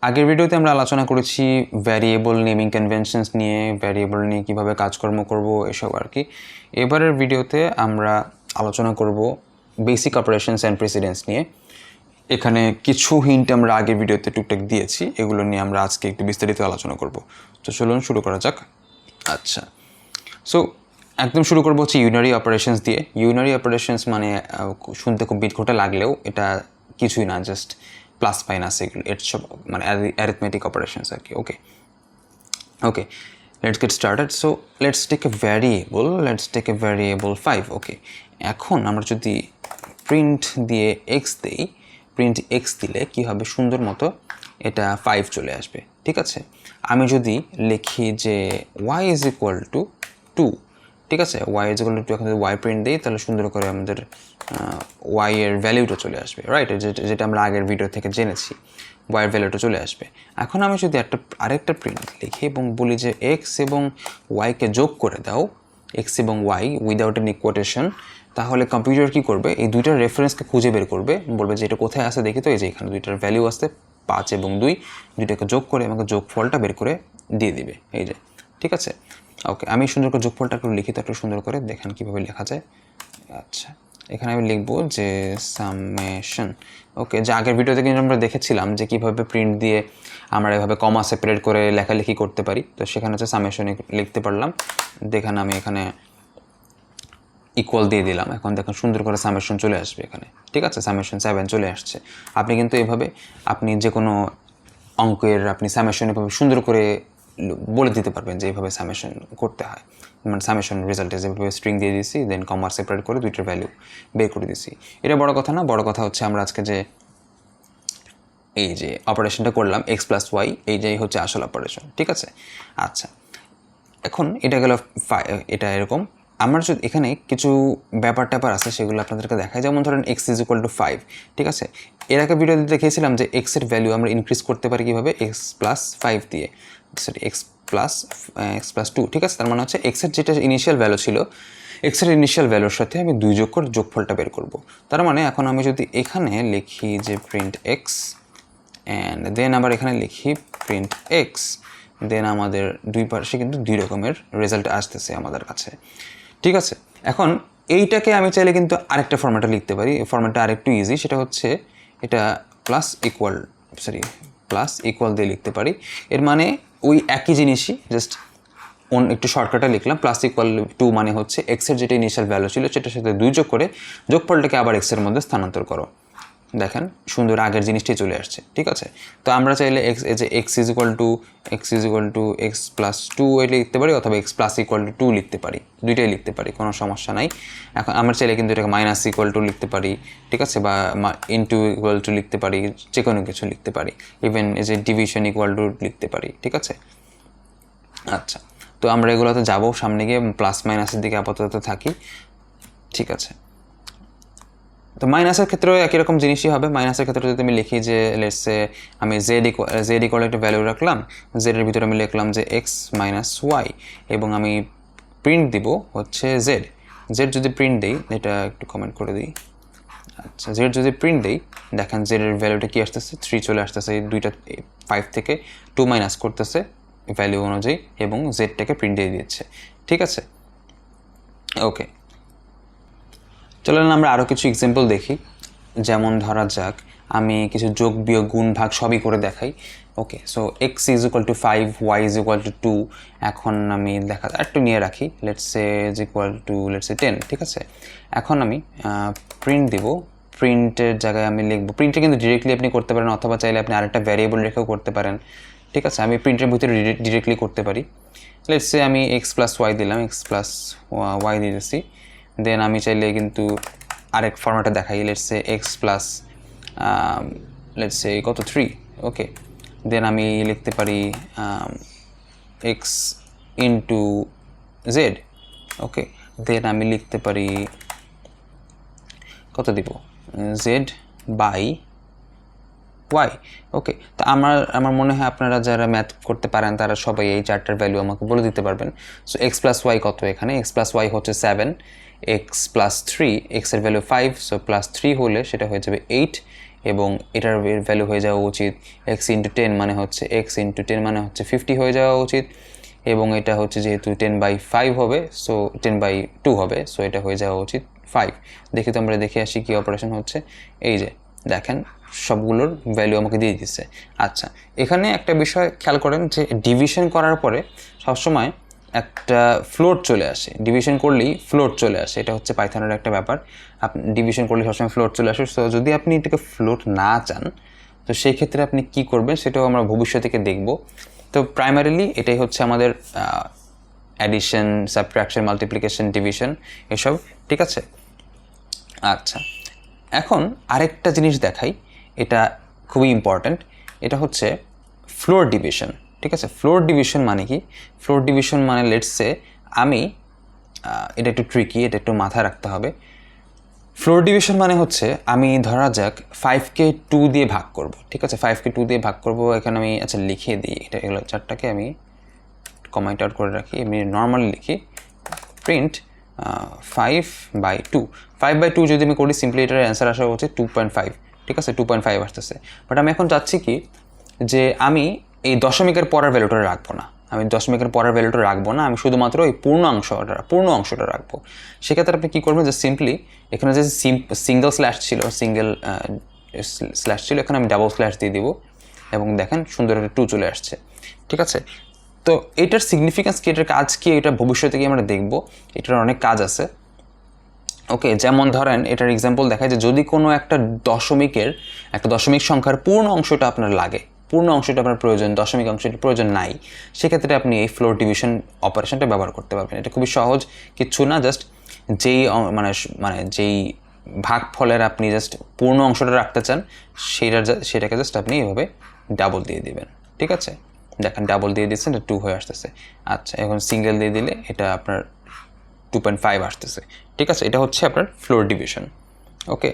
আগের ভিডিওতে আমরা আলোচনা করেছি ভ্যারিয়েবল নেমিং কনভেনশনস নিয়ে, ভ্যারিয়েবল নিয়ে কীভাবে কাজকর্ম করব এসব আর কি। এবারের ভিডিওতে আমরা আলোচনা করব বেসিক অপারেশনস অ্যান্ড প্রেসিডেন্স নিয়ে। এখানে কিছু হিন্ট আমরা আগের ভিডিওতে টুকটাক দিয়েছি, এগুলো নিয়ে আমরা আজকে একটু বিস্তারিত আলোচনা করব। তো চলুন শুরু করা যাক। আচ্ছা, সো একদম শুরু করবো হচ্ছে ইউনারি অপারেশনস দিয়ে। ইউনারি অপারেশনস মানে শুনতে খুব বিদঘটা লাগলেও এটা কিছুই না, জাস্ট প্লাস মাইনাস এগুলো, এর সব মানে অ্যারিথমেটিক অপারেশনস আর কি। Okay, let's get started. So let's take a variable 5। Okay, এখন আমরা যদি প্রিন্ট দিয়ে এক্স দিই, প্রিন্ট এক্স দিলে কী হবে, সুন্দর মতো এটা 5 চলে আসবে। ঠিক আছে, আমি যদি লিখি যে y ইজ ইকুয়াল টু 2, ঠিক আছে, y ইজ ইকুয়াল টু 2, এখন যদি y প্রিন্ট দিই তাহলে সুন্দর করে আমাদের y এর ভ্যালুটা চলে আসবে, রাইট, যেটা আমরা আগের ভিডিও থেকে জেনেছি, y এর ভ্যালুটা চলে আসবে। এখন আমি যদি আরেকটা প্রিন্ট লিখি এবং বলি যে x এবং y-কে যোগ করে দাও, x এবং y উইদাউট এন ইকুয়েশন, তাহলে কম্পিউটার কী করবে, এই দুইটার রেফারেন্সকে খুঁজে বের করবে, বলবে যে এটা কোথায় আসে দেখি, তো এই যে এখানে দুইটার ভ্যালু আসতে 5 এবং 2, দুইটাকে যোগ করে আমাকে যোগফলটা বের করে দিয়ে দিবে, এই যে। ঠিক আছে, ওকে, আমি সুন্দর করে যোগফলটা একটু লিখি, তো একটু সুন্দর করে দেখেন কীভাবে লেখা যায়। আচ্ছা, এখানে আমি লিখবো যে সামেশন। ওকে, যে আগের ভিডিওতে কিন্তু আমরা দেখেছিলাম যে কীভাবে প্রিন্ট দিয়ে আমরা এভাবে কমা সেপারেট করে লেখালেখি করতে পারি, তো সেখানে হচ্ছে সামেশন লিখতে পারলাম। দেখেন আমি এখানে ইকুয়াল দিয়ে দিলাম, এখন দেখুন সুন্দর করে সামেশন চলে আসবে এখানে। ঠিক আছে, সামেশন 7 চলে আসছে। আপনি কিন্তু এভাবে আপনি যে কোনো অঙ্কের আপনি সামেশন এভাবে সুন্দর করে বলে দিতে পারবেন যে এইভাবে সামেশন করতে হয়, মানে সামেশন রেজাল্টে যেভাবে স্ট্রিং দিয়ে দিয়েছি, দেন কমা সেপারেট করে দুইটার ভ্যালু বের করে দিয়েছি। এটা বড় কথা না, বড় কথা হচ্ছে আমরা আজকে যে এই যে অপারেশনটা করলাম x প্লাস ওয়াই, এইটাই হচ্ছে আসল অপারেশন। ঠিক আছে, আচ্ছা, এখন এটা গেল এটা এরকম। আমার যদি এখানে কিছু ব্যাপার ট্যাপার আছে সেগুলো আপনাদেরকে দেখায়, যেমন ধরেন x ইজ ইকুয়াল টু 5। ঠিক আছে, এর আগে ভিডিওতে দেখিয়েছিলাম যে x এর ভ্যালু আমরা ইনক্রিজ করতে পারি কীভাবে, x প্লাস 5 দিয়ে, সরি x প্লাস 2। ঠিক আছে, তার মানে হচ্ছে x এর যেটা ইনিশিয়াল ভ্যালু ছিল, x এর ইনিশিয়াল ভ্যালুর সাথে আমি 2 যোগ করে যোগফলটা বের করব। তার মানে এখন আমি যদি এখানে লিখি যে প্রিন্ট x অ্যান্ড দেন আবার এখানে লিখি প্রিন্ট x, দেন আমাদের দুই পাশে কিন্তু দুই রকমের রেজাল্ট আসতেছে আমাদের কাছে। ঠিক আছে, এখন এইটাকে আমি চাইলে কিন্তু আরেকটা ফর্ম্যাটে লিখতে পারি, এই ফর্ম্যাটটা আরেকটু ইজি, সেটা হচ্ছে এটা প্লাস ইকুয়াল দিয়ে লিখতে পারি। এর মানে ওই একই জিনিসই, জাস্ট একটু শর্টকাটে লিখলাম। প্লাস ইকুয়াল টু মানে হচ্ছে এক্সের যেটা ইনিশিয়াল ভ্যালু ছিল সেটার সাথে 2 যোগ করে যোগফলটাকে আবার এক্সের মধ্যে স্থানান্তর করো। দেখেন সুন্দর আগের জিনিসটাই চলে আসছে। ঠিক আছে, তো আমরা চাইলে x is equal two x plus 2 এটা লিখতে পারি, অথবা এক্স প্লাস ইকুয়াল টু 2 লিখতে পারি, দুইটাই লিখতে পারি, কোনো সমস্যা নাই। এখন আমরা চাইলে কিন্তু এটাকে মাইনাস ইকুয়াল টু লিখতে পারি, ঠিক আছে, বা ইনটু ইকুয়াল টু লিখতে পারি, যে কোনো কিছু লিখতে পারি, ইভেন এই যে ডিভিশন ইকুয়াল টু লিখতে পারি। ঠিক আছে, আচ্ছা, তো আমরা এগুলোতে যাবো সামনে গিয়ে, প্লাস মাইনাসের দিকে আপাতত থাকি। ঠিক আছে, তো মাইনাসের ক্ষেত্রেও একই রকম জিনিসই হবে। মাইনাসের ক্ষেত্রে যদি আমি লিখি যে লেটসে আমি জেড ইকুয়াল একটা ভ্যালু রাখলাম, জেডের ভিতরে আমি লিখলাম যে এক্স মাইনাস ওয়াই, এবং আমি প্রিন্ট দিব হচ্ছে জেড যদি প্রিন্ট দিই, এটা একটু কমেন্ট করে দিই। আচ্ছা, জেড যদি প্রিন্ট দিই, দেখেন জেডের ভ্যালুটা কি আসতেছে, 3 চলে আসতেছে, দুইটা 5 থেকে 2 মাইনাস করতেছে ভ্যালু অনুযায়ী, এবং জেডটাকে প্রিন্ট দিয়ে দিচ্ছে। ঠিক আছে, ওকে, চলেন আমরা আরও কিছু এক্সাম্পল দেখি। যেমন ধরা যাক আমি কিছু যোগ বিয়োগ গুণ ভাগ সবই করে দেখাই। Okay, so x is equal to 5, y is equal to 2। এখন আমি একটু নিয়ে রাখি, লেটসে ইজ ইকুয়াল টু 10। ঠিক আছে, এখন আমি প্রিন্ট দিব, প্রিন্টের জায়গায় আমি লিখবো, প্রিন্টে কিন্তু ডিরেক্টলি আপনি করতে পারেন, অথবা চাইলে আপনি আরেকটা ভ্যারিয়েবল রেখেও করতে পারেন। ঠিক আছে, আমি প্রিন্টের ভিতরে ডিরেক্টলি করতে পারি। লেটসে আমি এক্স প্লাস ওয়াই দিলাম, এক্স প্লাস ওয়াই দিয়েছি, দেন আমি চাইলে কিন্তু আরেক ফর্ম্যাটে দেখাই, লেটসে এক্স প্লাস লেটসে কত 3। ওকে, দেন আমি লিখতে পারি এক্স ইন্টু জেড। ওকে, দেন আমি লিখতে পারি কত দিব, জেড বাই ওয়াই। ওকে, তো আমার মনে হয় আপনারা যারা ম্যাথ করতে পারেন তারা সবাই এই চারটার ভ্যালু আমাকে বলে দিতে পারবেন। সো এক্স প্লাস ওয়াই কত, এখানে এক্স প্লাস ওয়াই হচ্ছে 7, এক্স প্লাস 3, এক্সের ভ্যালু 5, সো প্লাস 3 হলে সেটা হয়ে যাবে 8, এবং এটার ভ্যালু হয়ে যাওয়া উচিত x×10 মানে হচ্ছে x×10 মানে হচ্ছে 50 হয়ে যাওয়া উচিত, এবং এটা হচ্ছে যেহেতু 10/5 হবে, সো 10/2 হবে, সো এটা হয়ে যাওয়া উচিত 5। দেখি তো আমরা দেখে আসি কী অপারেশন হচ্ছে। এই যে দেখেন সবগুলোর ভ্যালু আমাকে দিয়ে দিচ্ছে। আচ্ছা, এখানে একটা বিষয় খেয়াল করেন যে ডিভিশন করার পরে সবসময় একটা ফ্লোট চলে আসে, ডিভিশন করলেই ফ্লোট চলে আসে, এটা হচ্ছে পাইথনের একটা ব্যাপার। আপনি ডিভিশন করলে সবসময় ফ্লোট চলে আসে। সো যদি আপনি এটাকে ফ্লোট না চান, তো সেই ক্ষেত্রে আপনি কি করবেন সেটাও আমরা ভবিষ্যতে দেখব। তো প্রাইমারিলি এটাই হচ্ছে আমাদের অ্যাডিশন, সাবট্রাকশন, মাল্টিপ্লিকেশন, ডিভিশন এসব, ঠিক আছে। আচ্ছা, এখন আরেকটা জিনিস দেখাই, এটা খুবই ইম্পর্ট্যান্ট, এটা হচ্ছে ফ্লোর ডিভিশন, ঠিক আছে। ফ্লোর ডিভিশন মানে কি? ফ্লোর ডিভিশন মানে লেটস সে আমি এটা একটু ট্রিকি, এটা একটু মাথায় রাখতে হবে। ফ্লোর ডিভিশন মানে হচ্ছে আমি ধরা যাক 5কে 2 দিয়ে ভাগ করব, ঠিক আছে। 5কে 2 দিয়ে ভাগ করব, এখানে আমি আচ্ছা লিখে দিই, এটা এগুলো চারটাকে আমি কমেন্ট আউট করে রাখি, আমি নর্মালি লিখি প্রিন্ট 5/2। 5/2 যদি আমি করি সিম্পলি এটার অ্যান্সার আসা হচ্ছে 2.5, ঠিক আছে, 2.5 আসতেছে। বাট আমি এখন চাচ্ছি কি যে আমি এই দশমিকের পরের ভ্যালুটা রাখবো না, আমি দশমিকের পরের ভ্যালুটা রাখবো না, আমি শুধুমাত্র এই পূর্ণ অংশটা রাখবো। সেক্ষেত্রে আপনি কী করবেন যে সিম্পলি এখানে যে সিঙ্গেল স্ল্যাশ ছিল, এখানে আমি ডাবল স্ল্যাশ দিয়ে দিব, এবং দেখেন সুন্দর একটা 2 চলে আসছে, ঠিক আছে। তো এটার সিগনিফিকেন্স কি, এটার কাজ কি, এটা ভবিষ্যতে কি আমরা দেখব, এটার অনেক কাজ আছে। ওকে, যেমন ধরেন এটার এক্সাম্পল দেখায় যে যদি কোনো একটা দশমিক সংখ্যার পূর্ণ অংশটা আপনার লাগে, পূর্ণ অংশটা আপনার প্রয়োজন, দশমিক অংশটা প্রয়োজন নাই, সেক্ষেত্রে আপনি এই ফ্লোর ডিভিশন অপারেশনটা ব্যবহার করতে পারবেন। এটা খুবই সহজ, কিচ্ছু না, জাস্ট যেই ভাগফলের আপনি জাস্ট পূর্ণ অংশটা রাখতে চান সেটাকে জাস্ট আপনি এভাবে ডাবল দিয়ে দিবেন, ঠিক আছে। দেখেন ডাবল দিয়ে দিচ্ছেন, এটা 2 হয়ে আসতেছে। আচ্ছা, এখন সিঙ্গেল দিয়ে দিলে এটা আপনার 2.5 আসতেছে, ঠিক আছে। এটা হচ্ছে আপনার ফ্লোর ডিভিশন। ওকে,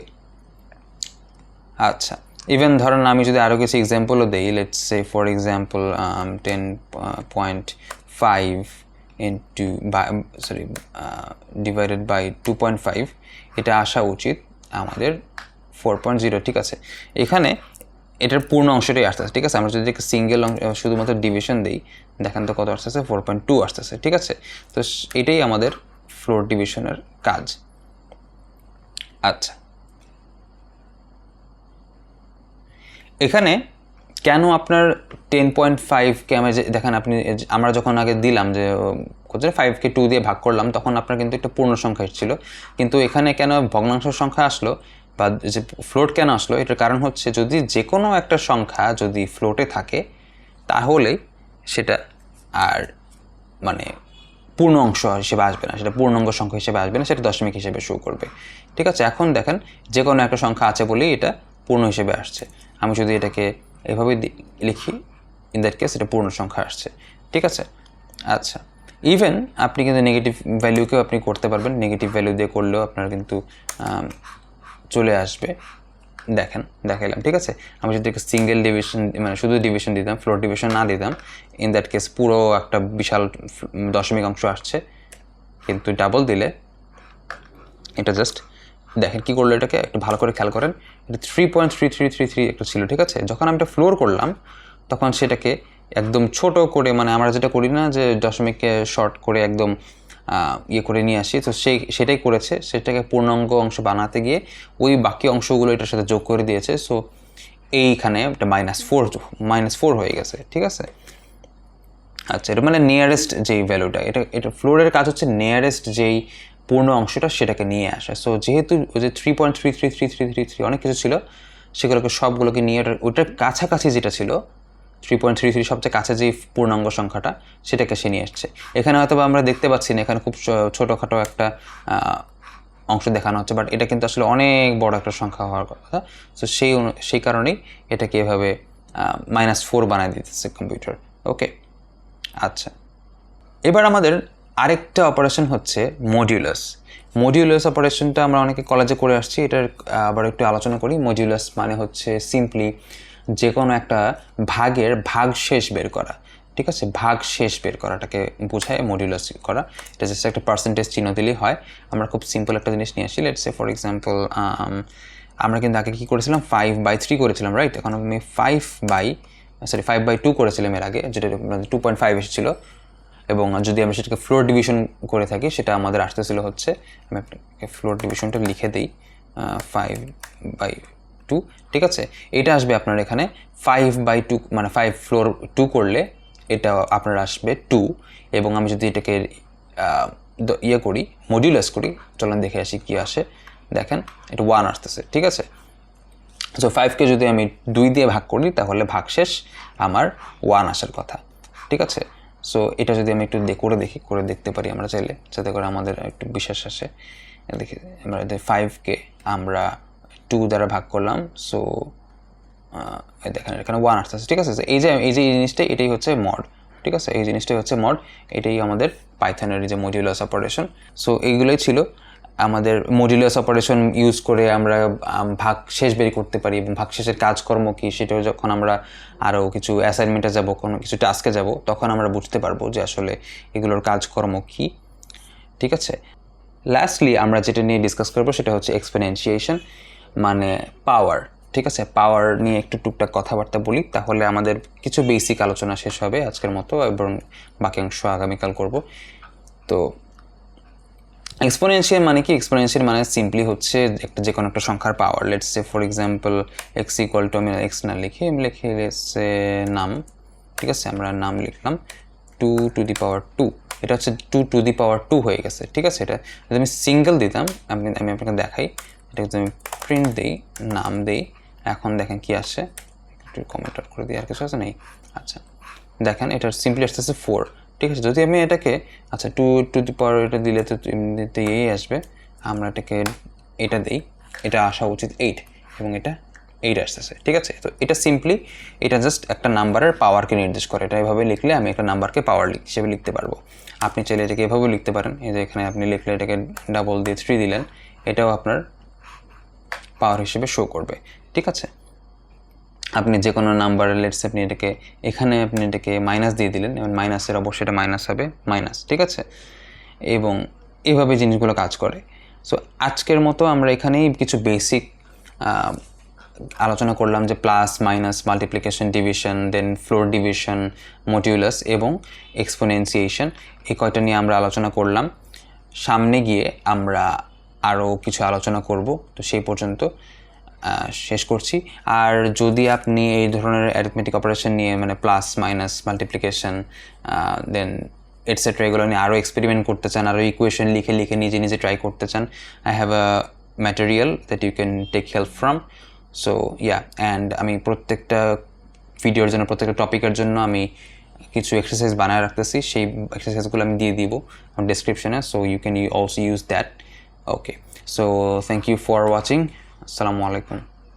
আচ্ছা, ইভেন ধরেন আমি যদি আরও কিছু এক্সাম্পলও দিই, let's say for example 10.5 divided by 2.5, এটা আসা উচিত আমাদের 4.0, ঠিক আছে। এখানে এটার পূর্ণ অংশটাই আসতেছে, ঠিক আছে। আমরা যদি সিঙ্গেল শুধুমাত্র ডিভিশন দিই, দেখেন তো কত আসতেছে, 4.2 আসতেছে, ঠিক আছে। তো এটাই আমাদের ফ্লোর ডিভিশনের কাজ। আচ্ছা, এখানে কেন আপনার 10.5কে দেখেন আমরা যখন আগে দিলাম যে 5কে 2 দিয়ে ভাগ করলাম, তখন আপনার কিন্তু একটা পূর্ণ সংখ্যা এসেছিল, কিন্তু এখানে কেন ভগ্নাংশ সংখ্যা আসলো বা যে ফ্লোট কেন আসলো, এটার কারণ হচ্ছে যদি যে কোনো একটা সংখ্যা যদি ফ্লোটে থাকে তাহলে সেটা আর মানে পূর্ণ অংশ হিসেবে আসবে না, সেটা পূর্ণাঙ্গ সংখ্যা হিসেবে আসবে না, সেটা দশমিক হিসেবে শো করবে, ঠিক আছে। এখন দেখেন যে কোনো একটা সংখ্যা আছে বলেই এটা পূর্ণ হিসেবে আসছে। আমি যদি এটাকে এভাবে লিখি, ইন দ্যাট কেস এটা পূর্ণ সংখ্যা আসছে, ঠিক আছে। আচ্ছা, ইভেন আপনি কিন্তু নেগেটিভ ভ্যালুকেও আপনি করতে পারবেন, নেগেটিভ ভ্যালু দিয়ে করলেও আপনার কিন্তু চলে আসবে। দেখাইলাম, ঠিক আছে। আমি যদি সিঙ্গেল ডিভিশন শুধু ডিভিশন দিতাম, ফ্লোর ডিভিশন না দিতাম, ইন দ্যাট কেস পুরো একটা বিশাল দশমিক অংশ আসছে, কিন্তু ডাবল দিলে এটা জাস্ট দেখেন কী করলো, এটাকে একটু ভালো করে খেয়াল করেন, এটা 3.3333 একটা ছিল, ঠিক আছে। যখন আমি এটা ফ্লোর করলাম তখন সেটাকে একদম ছোট করে, আমরা যেটা করি না যে দশমিককে শর্ট করে একদম ইয়ে করে নিয়ে আসি, তো সেটাই করেছে, সেটাকে পূর্ণাঙ্গ অংশ বানাতে গিয়ে ওই বাকি অংশগুলো এটার সাথে যোগ করে দিয়েছে। সো এইখানে একটা -4 হয়ে গেছে, ঠিক আছে। আচ্ছা, এটা নিয়ারেস্ট যেই ভ্যালুটা, এটা ফ্লোরের কাজ হচ্ছে নিয়ারেস্ট যেই পূর্ণ অংশটা সেটাকে নিয়ে আসে। সো যেহেতু ওই যে 3.333333 অনেক কিছু ছিল, সেগুলোকে সবগুলোকে নিয়ে ওটার কাছাকাছি যেটা ছিল 3.33 সবচেয়ে কাছে যে পূর্ণাঙ্গ সংখ্যাটা সেটাকে সে নিয়ে আসছে। এখানে হয়তো আমরা দেখতে পাচ্ছি না, এখানে খুব ছোটোখাটো একটা অংশ দেখানো হচ্ছে, বাট এটা কিন্তু আসলে অনেক বড় একটা সংখ্যা হওয়ার কথা। সো সেই কারণেই এটাকে এভাবে -4 বানায় দিতেছে কম্পিউটার। ওকে, আচ্ছা, এবার আমাদের আরেকটা অপারেশন হচ্ছে মডিউলাস অপারেশনটা আমরা অনেকে কলেজে করে আসছি, এটার আবার একটু আলোচনা করি। মডিউলাস মানে হচ্ছে সিম্পলি যে কোনো একটা ভাগের ভাগশেষ বের করা, ঠিক আছে। ভাগশেষ বের করাটাকে বোঝায় মডিউলাস করা। এটা জাস্ট একটা পার্সেন্টেজ চিহ্ন দিলেই হয়। আমরা খুব সিম্পল একটা জিনিস নিয়ে আসি, লেটস সে ফর এক্সাম্পল আমরা কিন্তু আগে কী করেছিলাম 5/3 করেছিলাম, রাইট? এখন আমি 5/2 করেছিলাম এর আগে, যেটা 2.5 এসেছিলো। এবং যদি আমি সেটাকে ফ্লোর ডিভিশন করে থাকি সেটা আমাদের আসতেছিল হচ্ছে, আমি আপনাকে ফ্লোর ডিভিশনটা লিখে দিই, 5/2, ঠিক আছে? এটা আসবে আপনার এখানে 5/2, মানে 5 ফ্লোর 2 করলে এটা আপনার আসবে 2। এবং আমি যদি এটাকে ইয়ে করি, মডিউলাস করি, চলেন দেখে আসি কি আসে। দেখেন এটা 1 আসতেছে, ঠিক আছে? সো 5কে যদি আমি 2 দিয়ে ভাগ করি তাহলে ভাগশেষ আমার 1 আসার কথা, ঠিক আছে? সো এটা যদি আমি একটু করে দেখতে পারি আমরা চাইলে, যাতে করে আমাদের একটু বিশ্বাস আসে। দেখি আমরা 5কে আমরা 2 দ্বারা ভাগ করলাম, সো দেখেন এখানে 1 আসতেছে, ঠিক আছে? এই যে জিনিসটা, এটাই হচ্ছে মড, ঠিক আছে? এই জিনিসটাই হচ্ছে মড, এটাই আমাদের পাইথনের যে মডিউলাস অপারেশন। সো এইগুলোই ছিল আমাদের মডিউলাস অপারেশন ইউজ করে আমরা ভাগশেষ বের করতে পারি, এবং ভাগশেষের কাজকর্ম কী সেটাও যখন আমরা আরও কিছু অ্যাসাইনমেন্টে যাব, কোনো কিছু টাস্কে যাব, তখন আমরা বুঝতে পারবো যে আসলে এগুলোর কাজকর্ম কী, ঠিক আছে? লাস্টলি আমরা যেটা নিয়ে ডিসকাস করবো সেটা হচ্ছে এক্সপোনেনশিয়েশন, মানে পাওয়ার, ঠিক আছে? পাওয়ার নিয়ে একটু টুকটাক কথাবার্তা বলি, তাহলে আমাদের কিছু বেসিক আলোচনা শেষ হবে আজকের মতো, এবং বাকি অংশ আগামীকাল করব। তো এক্সপোনেনশিয়াল মানে কি? এক্সপোনেনশিয়াল মানে সিম্পলি হচ্ছে একটা যে কোনো একটা সংখ্যার power. Let's say for example x equal to, আমি এক্স না লিখে লেটস সে নাম, ঠিক আছে? আমরা নাম লিখলাম 2^2, এটা হচ্ছে 2^2 হয়ে গেছে, ঠিক আছে? এটা যদি আমি সিঙ্গেল দিতাম, আমি আপনাকে দেখাই, এটা যদি আমি প্রিন্ট দিই, নাম দিই, এখন দেখেন কি আসে, একটু কমেন্ট করে দিই, আর কিছু আছে নেই? আচ্ছা দেখেন এটা সিম্পলি আসতেছে 4, ঠিক আছে? যদি আমি এটাকে আচ্ছা 2^, এটা দিলে তো এমনিতে এই আসবে, আমরা এটাকে এটা দিই, এটা আসা উচিত 8, এবং এটা 8 আসতেছে, ঠিক আছে? তো এটা সিম্পলি, এটা জাস্ট একটা নাম্বারের পাওয়ারকে নির্দেশ করে। এটা এভাবে লিখলে আমি একটা নাম্বারকে পাওয়ার হিসেবে লিখতে পারবো। আপনি চাইলে এটাকে এভাবেও লিখতে পারেন, এই যে এখানে আপনি লিখলে এটাকে ডাবল দিয়ে 3 দিলেন, এটাও আপনার পাওয়ার হিসেবে শো করবে, ঠিক আছে? আপনি যে কোনো নাম্বারের লেটস আপনি এটাকে এখানে আপনি এটাকে মাইনাস দিয়ে দিলেন, এবং মাইনাসের অবশ্যই এটা মাইনাস হবে, মাইনাস, ঠিক আছে? এবং এভাবে জিনিসগুলো কাজ করে। সো আজকের মতো আমরা এখানেই কিছু বেসিক আলোচনা করলাম, যে প্লাস, মাইনাস, মাল্টিপ্লিকেশন, ডিভিশন, দেন ফ্লোর ডিভিশন, মডিউলাস এবং এক্সপোনেনশিয়েশন, এই কয়টা নিয়ে আমরা আলোচনা করলাম। সামনে গিয়ে আমরা আরও কিছু আলোচনা করব। তো সেই পর্যন্ত শেষ করছি। আর যদি আপনি এই ধরনের অ্যারিথমেটিক অপারেশন নিয়ে, মানে প্লাস, মাইনাস, মাল্টিপ্লিকেশন, দেন এটসেট্রা, এগুলো নিয়ে আরও এক্সপেরিমেন্ট করতে চান, আরও ইকুয়েশন লিখে নিজে ট্রাই করতে চান, I have a material that you can take help from. So and আমি প্রত্যেকটা ভিডিওর জন্য, প্রত্যেকটা টপিকের জন্য আমি কিছু এক্সারসাইজ বানায় রাখতেছি, সেই এক্সারসাইজগুলো আমি দিয়ে দিব ডেসক্রিপশনে, so you can also use that. Okay, so thank you for watching. আসসালামু আলাইকুম।